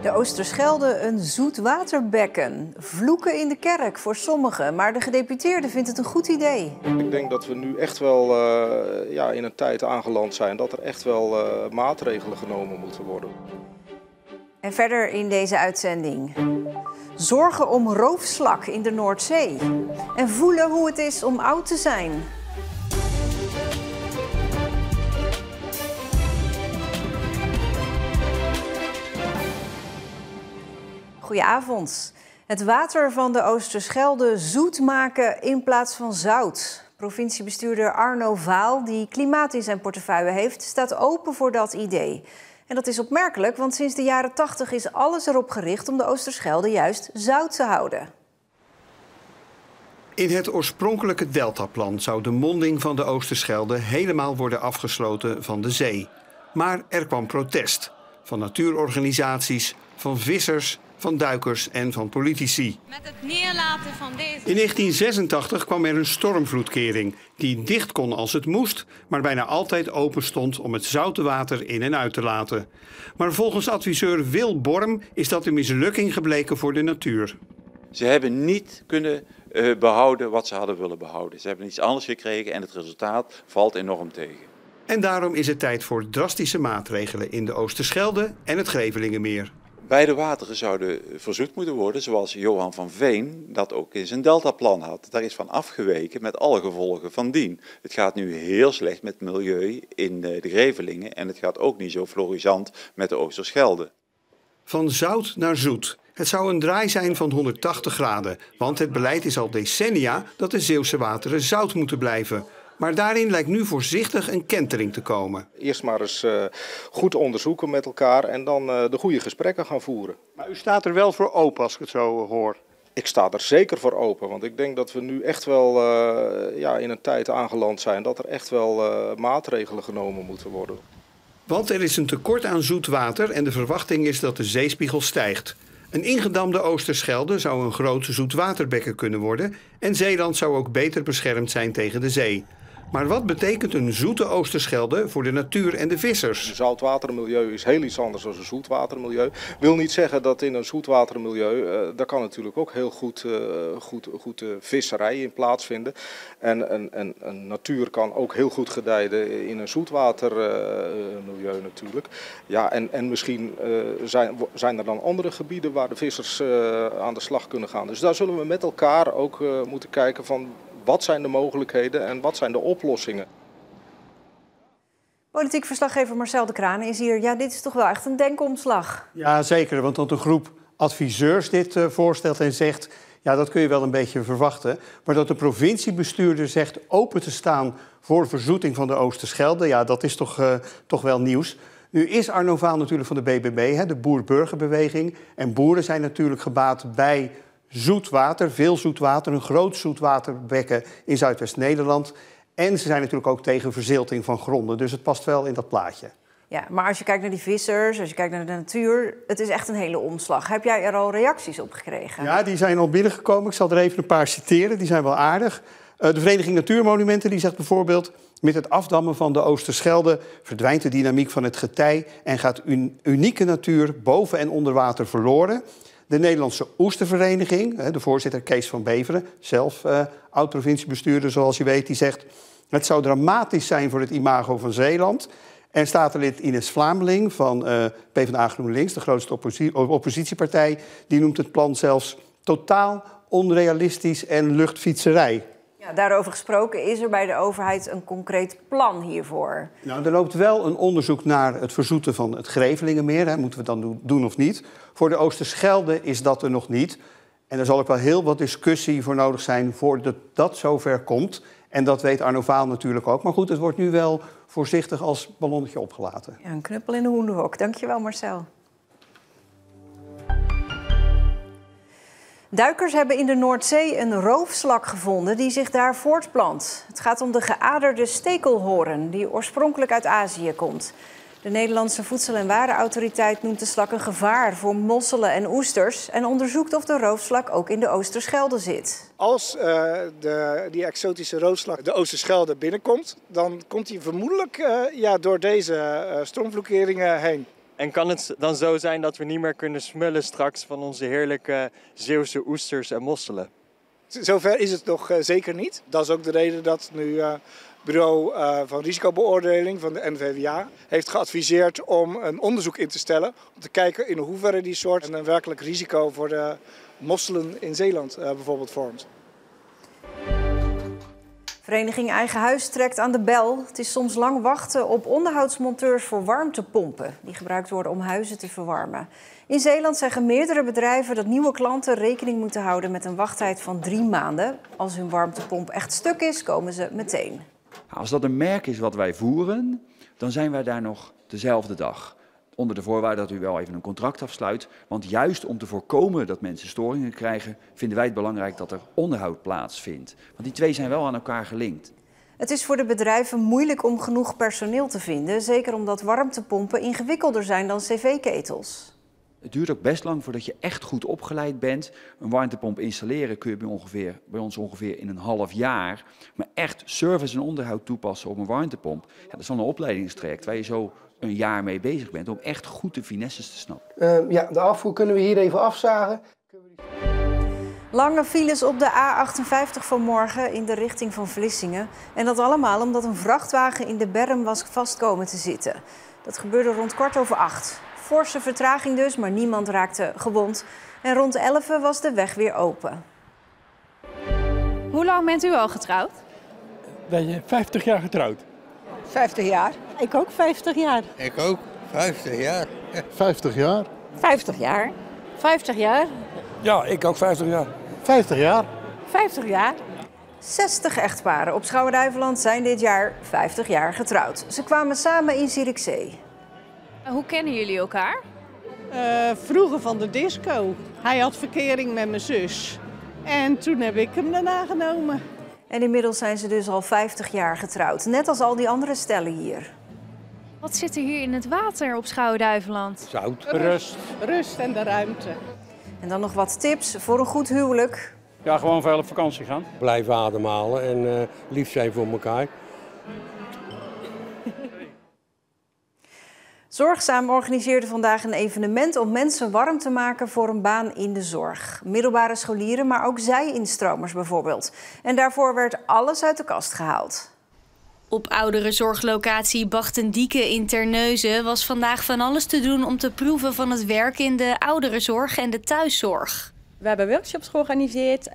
De Oosterschelde een zoetwaterbekken. Vloeken in de kerk voor sommigen, maar de gedeputeerde vindt het een goed idee. Ik denk dat we nu echt wel in een tijd aangeland zijn dat er echt wel maatregelen genomen moeten worden. En verder in deze uitzending. Zorgen om roofslak in de Noordzee. En voelen hoe het is om oud te zijn. Goedenavond. Het water van de Oosterschelde zoet maken in plaats van zout. Provinciebestuurder Arno Vaal, die klimaat in zijn portefeuille heeft, staat open voor dat idee. En dat is opmerkelijk, want sinds de jaren 80 is alles erop gericht om de Oosterschelde juist zout te houden. In het oorspronkelijke deltaplan zou de monding van de Oosterschelde helemaal worden afgesloten van de zee. Maar er kwam protest van natuurorganisaties, van vissers, van duikers en van politici. Met het neerlaten van deze... In 1986 kwam er een stormvloedkering die dicht kon als het moest, maar bijna altijd open stond om het zoute water in en uit te laten. Maar volgens adviseur Wil Borm is dat een mislukking gebleken voor de natuur. Ze hebben niet kunnen behouden wat ze hadden willen behouden. Ze hebben iets anders gekregen en het resultaat valt enorm tegen. En daarom is het tijd voor drastische maatregelen in de Oosterschelde en het Grevelingenmeer. Beide wateren zouden verzoet moeten worden, zoals Johan van Veen dat ook in zijn deltaplan had. Daar is van afgeweken met alle gevolgen van dien. Het gaat nu heel slecht met het milieu in de Grevelingen en het gaat ook niet zo florissant met de Oosterschelde. Van zout naar zoet. Het zou een draai zijn van 180 graden, want het beleid is al decennia dat de Zeeuwse wateren zout moeten blijven. Maar daarin lijkt nu voorzichtig een kentering te komen. Eerst maar eens goed onderzoeken met elkaar en dan de goede gesprekken gaan voeren. Maar u staat er wel voor open als ik het zo hoor. Ik sta er zeker voor open, want ik denk dat we nu echt wel in een tijd aangeland zijn dat er echt wel maatregelen genomen moeten worden. Want er is een tekort aan zoet water en de verwachting is dat de zeespiegel stijgt. Een ingedamde Oosterschelde zou een groot zoetwaterbekken kunnen worden en Zeeland zou ook beter beschermd zijn tegen de zee. Maar wat betekent een zoete Oosterschelde voor de natuur en de vissers? Een zoutwatermilieu is heel iets anders dan een zoetwatermilieu. Wil niet zeggen dat in een zoetwatermilieu, daar kan natuurlijk ook heel goed visserij in plaatsvinden. En een natuur kan ook heel goed gedijden in een zoetwatermilieu natuurlijk. Ja, en misschien zijn er dan andere gebieden waar de vissers aan de slag kunnen gaan. Dus daar zullen we met elkaar ook moeten kijken van... Wat zijn de mogelijkheden en wat zijn de oplossingen? Politiek verslaggever Marcel de Kraan is hier. Ja, dit is toch wel echt een denkomslag. Ja, zeker. Want dat een groep adviseurs dit voorstelt en zegt... ja, dat kun je wel een beetje verwachten. Maar dat de provinciebestuurder zegt open te staan voor verzoeting van de Oosterschelde... ja, dat is toch wel nieuws. Nu is Arno Vaal natuurlijk van de BBB, de Boer-Burgerbeweging. En boeren zijn natuurlijk gebaat bij... zoet water, veel zoet water, een groot zoetwaterbekken in Zuidwest-Nederland. En ze zijn natuurlijk ook tegen verzilting van gronden. Dus het past wel in dat plaatje. Ja, maar als je kijkt naar die vissers, als je kijkt naar de natuur... het is echt een hele omslag. Heb jij er al reacties op gekregen? Ja, die zijn al binnengekomen. Ik zal er even een paar citeren, die zijn wel aardig. De Vereniging Natuurmonumenten die zegt bijvoorbeeld... met het afdammen van de Oosterschelde verdwijnt de dynamiek van het getij... en gaat unieke natuur boven en onder water verloren... De Nederlandse Oestervereniging, de voorzitter Kees van Beveren... zelf oud-provinciebestuurder zoals je weet, die zegt... het zou dramatisch zijn voor het imago van Zeeland. En statenlid Ines Vlaemeling van PvdA GroenLinks... de grootste oppositiepartij, die noemt het plan zelfs... totaal onrealistisch en luchtfietserij. Ja, daarover gesproken, is er bij de overheid een concreet plan hiervoor? Nou, er loopt wel een onderzoek naar het verzoeten van het Grevelingenmeer. Moeten we dan doen of niet? Voor de Oosterschelde is dat er nog niet. En er zal ook wel heel wat discussie voor nodig zijn voordat dat zover komt. En dat weet Arno Vaal natuurlijk ook. Maar goed, het wordt nu wel voorzichtig als ballonnetje opgelaten. Ja, een knuppel in de hoenderhok. Dankjewel, Marcel. Duikers hebben in de Noordzee een roofslak gevonden die zich daar voortplant. Het gaat om de geaderde stekelhoorn die oorspronkelijk uit Azië komt. De Nederlandse Voedsel- en Warenautoriteit noemt de slak een gevaar voor mosselen en oesters... en onderzoekt of de roofslak ook in de Oosterschelde zit. Als die exotische roofslak de Oosterschelde binnenkomt... dan komt hij vermoedelijk door deze stormvloedkeringen heen. En kan het dan zo zijn dat we niet meer kunnen smullen straks van onze heerlijke Zeeuwse oesters en mosselen? Zover is het nog zeker niet. Dat is ook de reden dat nu bureau van risicobeoordeling van de NVWA heeft geadviseerd om een onderzoek in te stellen. Om te kijken in hoeverre die soort een werkelijk risico voor de mosselen in Zeeland bijvoorbeeld vormt. Vereniging Eigen Huis trekt aan de bel. Het is soms lang wachten op onderhoudsmonteurs voor warmtepompen die gebruikt worden om huizen te verwarmen. In Zeeland zeggen meerdere bedrijven dat nieuwe klanten rekening moeten houden met een wachttijd van 3 maanden. Als hun warmtepomp echt stuk is, komen ze meteen. Als dat een merk is wat wij voeren, dan zijn wij daar nog dezelfde dag. Onder de voorwaarde dat u wel even een contract afsluit. Want juist om te voorkomen dat mensen storingen krijgen, vinden wij het belangrijk dat er onderhoud plaatsvindt. Want die twee zijn wel aan elkaar gelinkt. Het is voor de bedrijven moeilijk om genoeg personeel te vinden. Zeker omdat warmtepompen ingewikkelder zijn dan cv-ketels. Het duurt ook best lang voordat je echt goed opgeleid bent. Een warmtepomp installeren kun je bij ons ongeveer in een half jaar. Maar echt service en onderhoud toepassen op een warmtepomp, ja, dat is dan een opleidingstraject waar je zo een jaar mee bezig bent om echt goed de finesses te snappen. Ja, de afvoer kunnen we hier even afzagen. Lange files op de A58 vanmorgen in de richting van Vlissingen. En dat allemaal omdat een vrachtwagen in de berm was vast komen te zitten. Dat gebeurde rond 7:15. Forse vertraging dus, maar niemand raakte gewond. En rond 11 was de weg weer open. Hoe lang bent u al getrouwd? Ben je 50 jaar getrouwd? 50 jaar. Ik ook 50 jaar. Ik ook 50 jaar. 50 jaar? 50 jaar. 50 jaar. Ja, ik ook 50 jaar. 50 jaar. 50 jaar. 60 echtparen op Schouwen-Duiveland zijn dit jaar 50 jaar getrouwd. Ze kwamen samen in Zierikzee. Hoe kennen jullie elkaar? Vroeger van de disco. Hij had verkering met mijn zus. En toen heb ik hem daarna genomen. En inmiddels zijn ze dus al 50 jaar getrouwd. Net als al die andere stellen hier. Wat zit er hier in het water op Schouwen-Duiveland? Zout. Rust en de ruimte. En dan nog wat tips voor een goed huwelijk. Ja, gewoon veel op vakantie gaan. Blijf ademhalen en lief zijn voor elkaar. Zorgzaam organiseerde vandaag een evenement om mensen warm te maken voor een baan in de zorg. Middelbare scholieren, maar ook zij-instromers bijvoorbeeld. En daarvoor werd alles uit de kast gehaald. Op ouderenzorglocatie Bachtendieke in Terneuzen was vandaag van alles te doen om te proeven van het werk in de ouderenzorg en de thuiszorg. We hebben workshops georganiseerd.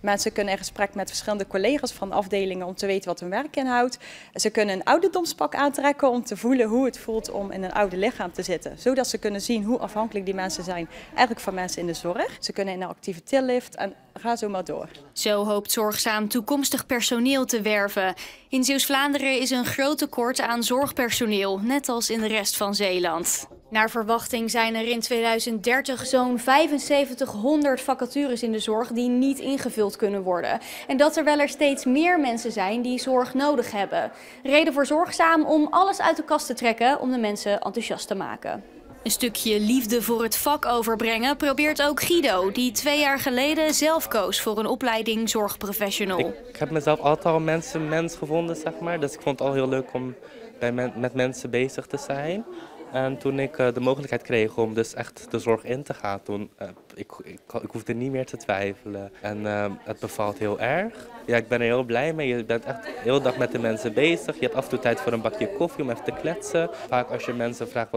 Mensen kunnen in gesprek met verschillende collega's van afdelingen om te weten wat hun werk inhoudt. Ze kunnen een ouderdomspak aantrekken om te voelen hoe het voelt om in een ouder lichaam te zitten. Zodat ze kunnen zien hoe afhankelijk die mensen zijn eigenlijk van mensen in de zorg. Ze kunnen in een actieve tillift en ga zo maar door. Zo hoopt Zorgzaam toekomstig personeel te werven. In Zeeuws-Vlaanderen is een groot tekort aan zorgpersoneel, net als in de rest van Zeeland. Naar verwachting zijn er in 2030 zo'n 7500 vacatures in de zorg die niet ingevuld kunnen worden. En dat terwijl er steeds meer mensen zijn die zorg nodig hebben. Reden voor Zorgzaam om alles uit de kast te trekken om de mensen enthousiast te maken. Een stukje liefde voor het vak overbrengen probeert ook Guido, die 2 jaar geleden zelf koos voor een opleiding zorgprofessional. Ik heb mezelf altijd al mens gevonden, zeg maar. Dus ik vond het al heel leuk om met mensen bezig te zijn. En toen ik de mogelijkheid kreeg om dus echt de zorg in te gaan, toen ik hoefde niet meer te twijfelen. En het bevalt heel erg. Ja, ik ben er heel blij mee. Je bent echt de hele dag met de mensen bezig. Je hebt af en toe tijd voor een bakje koffie om even te kletsen. Vaak als je mensen vraagt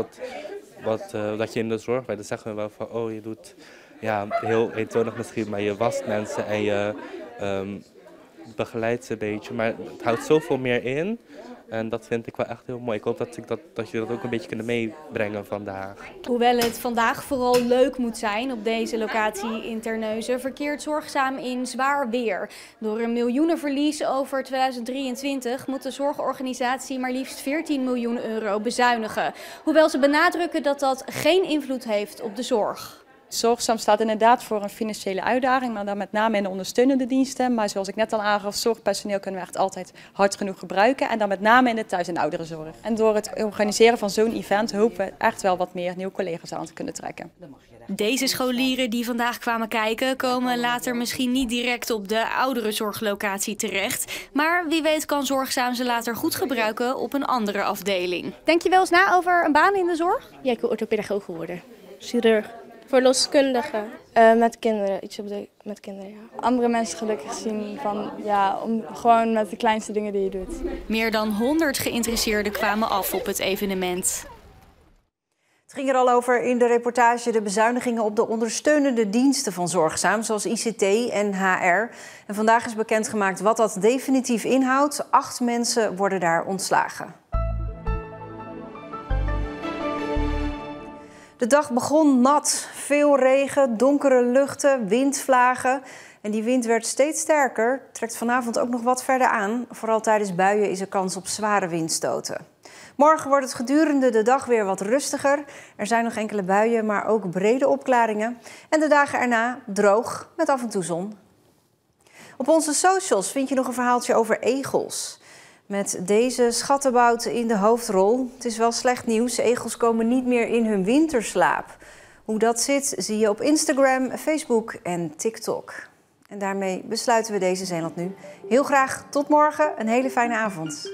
wat je in de zorg bent, dan zeggen we wel van, oh, je doet, ja, heel eentonig misschien, maar je wast mensen en je begeleidt ze een beetje. Maar het houdt zoveel meer in. En dat vind ik wel echt heel mooi. Ik hoop dat je dat ook een beetje kunnen meebrengen vandaag. Hoewel het vandaag vooral leuk moet zijn op deze locatie in Terneuzen, verkeert Zorgzaam in zwaar weer. Door een miljoenenverlies over 2023 moet de zorgorganisatie maar liefst 14 miljoen euro bezuinigen. Hoewel ze benadrukken dat dat geen invloed heeft op de zorg. Zorgzaam staat inderdaad voor een financiële uitdaging, maar dan met name in de ondersteunende diensten. Maar zoals ik net al aangaf, zorgpersoneel kunnen we echt altijd hard genoeg gebruiken. En dan met name in de thuis- en ouderenzorg. En door het organiseren van zo'n event hopen we echt wel wat meer nieuwe collega's aan te kunnen trekken. Deze scholieren die vandaag kwamen kijken, komen later misschien niet direct op de ouderenzorglocatie terecht. Maar wie weet kan Zorgzaam ze later goed gebruiken op een andere afdeling. Denk je wel eens na over een baan in de zorg? Ja, ik wil orthopedagoog worden. Chirurg. Verloskundige. Met kinderen, iets met kinderen, ja. Andere mensen gelukkig zien van, ja, gewoon met de kleinste dingen die je doet. Meer dan 100 geïnteresseerden kwamen af op het evenement. Het ging er al over in de reportage, de bezuinigingen op de ondersteunende diensten van Zorgzaam, zoals ICT en HR. En vandaag is bekendgemaakt wat dat definitief inhoudt. 8 mensen worden daar ontslagen. De dag begon nat. Veel regen, donkere luchten, windvlagen. En die wind werd steeds sterker, trekt vanavond ook nog wat verder aan. Vooral tijdens buien is er kans op zware windstoten. Morgen wordt het gedurende de dag weer wat rustiger. Er zijn nog enkele buien, maar ook brede opklaringen. En de dagen erna droog, met af en toe zon. Op onze socials vind je nog een verhaaltje over egels. Met deze schattenbout in de hoofdrol. Het is wel slecht nieuws, egels komen niet meer in hun winterslaap. Hoe dat zit, zie je op Instagram, Facebook en TikTok. En daarmee besluiten we deze Zeeland Nu. Heel graag tot morgen, een hele fijne avond.